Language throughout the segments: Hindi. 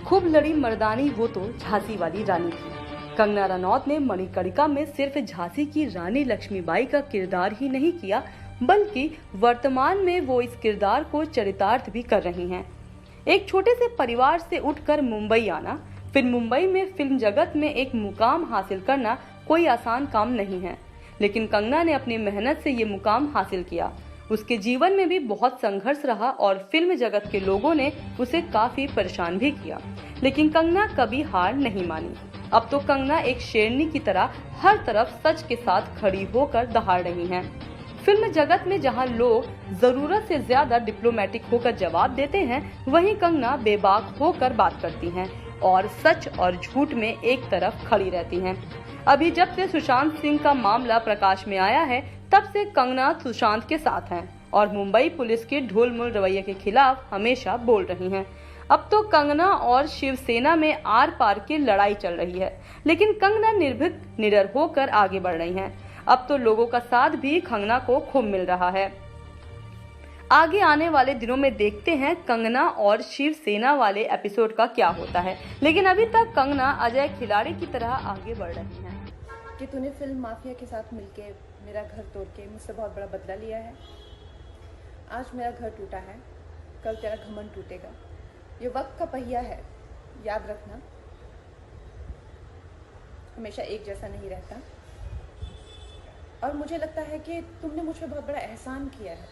खूब लड़ी मर्दानी वो तो झांसी वाली रानी थी। कंगना रनौत ने मणिकर्णिका में सिर्फ झांसी की रानी लक्ष्मीबाई का किरदार ही नहीं किया, बल्कि वर्तमान में वो इस किरदार को चरितार्थ भी कर रही हैं। एक छोटे से परिवार से उठकर मुंबई आना, फिर मुंबई में फिल्म जगत में एक मुकाम हासिल करना कोई आसान काम नहीं है, लेकिन कंगना ने अपनी मेहनत से ये मुकाम हासिल किया। उसके जीवन में भी बहुत संघर्ष रहा और फिल्म जगत के लोगों ने उसे काफी परेशान भी किया, लेकिन कंगना कभी हार नहीं मानी। अब तो कंगना एक शेरनी की तरह हर तरफ सच के साथ खड़ी होकर दहाड़ रही हैं। फिल्म जगत में जहां लोग जरूरत से ज्यादा डिप्लोमेटिक होकर जवाब देते हैं, वहीं कंगना बेबाक होकर बात करती हैं और सच और झूठ में एक तरफ खड़ी रहती हैं। अभी जब से सुशांत सिंह का मामला प्रकाश में आया है, तब से कंगना सुशांत के साथ हैं और मुंबई पुलिस के ढोलमुल रवैये के खिलाफ हमेशा बोल रही हैं। अब तो कंगना और शिवसेना में आर पार की लड़ाई चल रही है, लेकिन कंगना निर्भीक निडर होकर आगे बढ़ रही हैं। अब तो लोगों का साथ भी कंगना को खूब मिल रहा है। आगे आने वाले दिनों में देखते हैं कंगना और शिवसेना वाले एपिसोड का क्या होता है, लेकिन अभी तक कंगना अजय खिलाड़ी की तरह आगे बढ़ रही हैं। कि तूने फिल्म माफिया के साथ मिलके मेरा घर तोड़ के मुझसे बहुत बड़ा बदला लिया है। आज मेरा घर टूटा है, कल तेरा घमंड टूटेगा। ये वक्त का पहिया है, याद रखना, हमेशा एक जैसा नहीं रहता। और मुझे लगता है कि तुमने मुझ पर बहुत बड़ा एहसान किया है,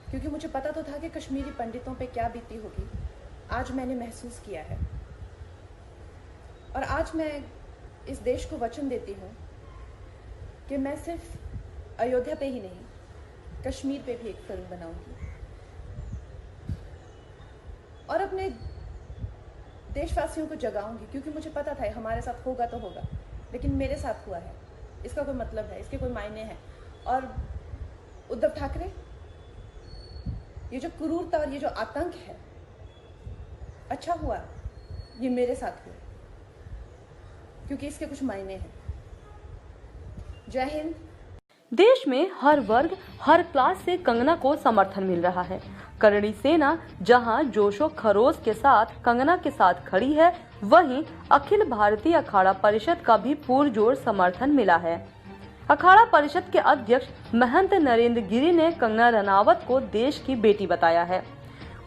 क्योंकि मुझे पता तो था कि कश्मीरी पंडितों पे क्या बीती होगी। आज मैंने महसूस किया है और आज मैं इस देश को वचन देती हूँ कि मैं सिर्फ अयोध्या पे ही नहीं, कश्मीर पे भी एक फिल्म बनाऊंगी और अपने देशवासियों को जगाऊंगी, क्योंकि मुझे पता था हमारे साथ होगा तो होगा, लेकिन मेरे साथ हुआ है, इसका कोई मतलब है, इसके कोई मायने हैं। और उद्धव ठाकरे, ये जो क्रूरता और ये जो आतंक है, अच्छा हुआ ये मेरे साथ हुआ, क्योंकि इसके कुछ मायने हैं। जय हिंद। देश में हर वर्ग, हर क्लास से कंगना को समर्थन मिल रहा है। करणी सेना जहां जोशो खरोश के साथ कंगना के साथ खड़ी है, वहीं अखिल भारतीय अखाड़ा परिषद का भी पुरजोर समर्थन मिला है। अखाड़ा परिषद के अध्यक्ष महंत नरेंद्र गिरी ने कंगना रनावत को देश की बेटी बताया है।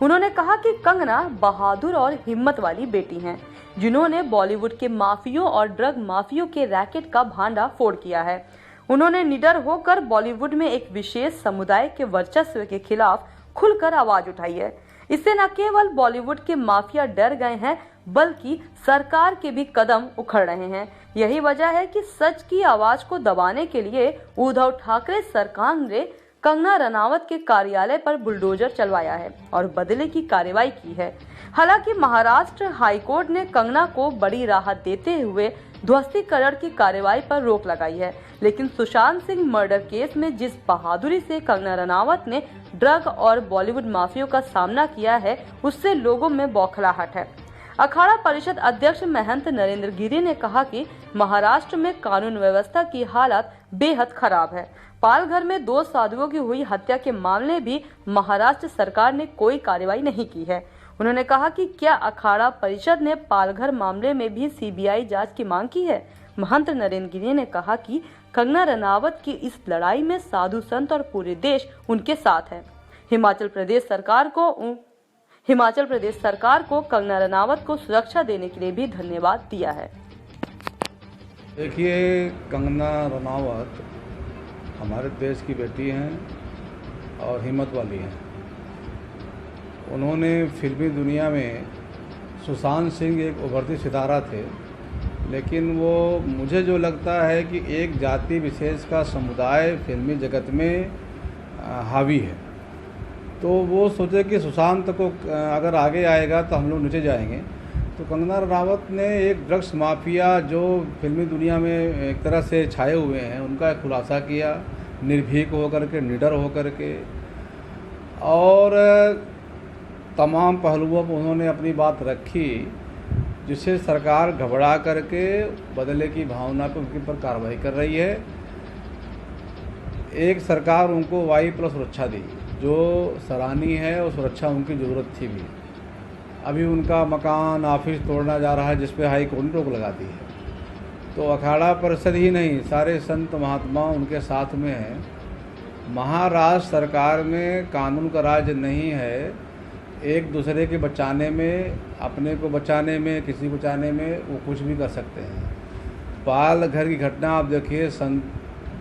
उन्होंने कहा कि कंगना बहादुर और हिम्मत वाली बेटी हैं, जिन्होंने बॉलीवुड के माफियों और ड्रग माफियों के रैकेट का भांडा फोड़ किया है। उन्होंने निडर होकर बॉलीवुड में एक विशेष समुदाय के वर्चस्व के खिलाफ खुलकर आवाज उठाई है। इससे न केवल बॉलीवुड के माफिया डर गए हैं, बल्कि सरकार के भी कदम उखड़ रहे हैं। यही वजह है कि सच की आवाज को दबाने के लिए उद्धव ठाकरे सरकार ने कंगना रनावत के कार्यालय पर बुलडोजर चलवाया है और बदले की कार्रवाई की है। हालांकि महाराष्ट्र हाईकोर्ट ने कंगना को बड़ी राहत देते हुए ध्वस्तीकरण की कार्रवाई पर रोक लगाई है, लेकिन सुशांत सिंह मर्डर केस में जिस बहादुरी से कंगना रनावत ने ड्रग और बॉलीवुड माफियों का सामना किया है, उससे लोगों में बौखलाहट है। अखाड़ा परिषद अध्यक्ष महंत नरेंद्र गिरी ने कहा कि महाराष्ट्र में कानून व्यवस्था की हालत बेहद खराब है। पालघर में 2 साधुओं की हुई हत्या के मामले भी महाराष्ट्र सरकार ने कोई कार्रवाई नहीं की है। उन्होंने कहा कि क्या अखाड़ा परिषद ने पालघर मामले में भी सीबीआई जांच की मांग की है। महंत नरेंद्र गिरी ने कहा कि कंगना रनावत की इस लड़ाई में साधु संत और पूरे देश उनके साथ है। हिमाचल प्रदेश सरकार को कंगना रनावत को सुरक्षा देने के लिए भी धन्यवाद दिया है। देखिए, कंगना रनावत हमारे देश की बेटी हैं और हिम्मत वाली हैं। उन्होंने फिल्मी दुनिया में, सुशांत सिंह एक उभरती सितारा थे, लेकिन वो, मुझे जो लगता है कि एक जाति विशेष का समुदाय फिल्मी जगत में हावी है, तो वो सोचे कि सुशांत को अगर आगे आएगा तो हम लोग नीचे जाएंगे। तो कंगना रनावत ने एक ड्रग्स माफिया जो फिल्मी दुनिया में एक तरह से छाए हुए हैं, उनका एक खुलासा किया, निर्भीक होकर के, निडर होकर के, और तमाम पहलुओं पर उन्होंने अपनी बात रखी, जिससे सरकार घबरा करके बदले की भावना पर उनके ऊपर कार्रवाई कर रही है। एक सरकार उनको वाई प्लस सुरक्षा दी, जो सराहनीय है और सुरक्षा उनकी ज़रूरत थी भी। अभी उनका मकान ऑफिस तोड़ना जा रहा है, जिस पे हाई कोर्ट ने रोक लगा दी है। तो अखाड़ा परिषद ही नहीं, सारे संत महात्मा उनके साथ में हैं। महाराष्ट्र सरकार में कानून का राज नहीं है। एक दूसरे के बचाने में, अपने को बचाने में, किसी को बचाने में वो कुछ भी कर सकते हैं। पालघर की घटना आप देखिए,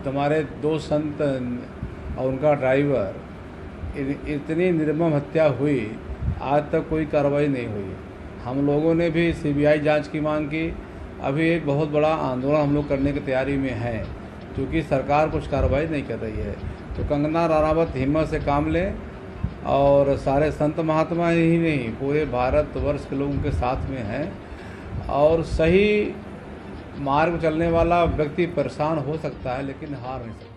हमारे 2 संत और उनका ड्राइवर, इतनी निर्मम हत्या हुई, आज तक कोई कार्रवाई नहीं हुई। हम लोगों ने भी सीबीआई जांच की मांग की। अभी एक बहुत बड़ा आंदोलन हम लोग करने की तैयारी में हैं, क्योंकि सरकार कुछ कार्रवाई नहीं कर रही है। तो कंगना रनावत हिम्मत से काम लें, और सारे संत महात्मा ही नहीं, पूरे भारतवर्ष के लोग उनके साथ में हैं। और सही मार्ग चलने वाला व्यक्ति परेशान हो सकता है, लेकिन हार नहीं सकता।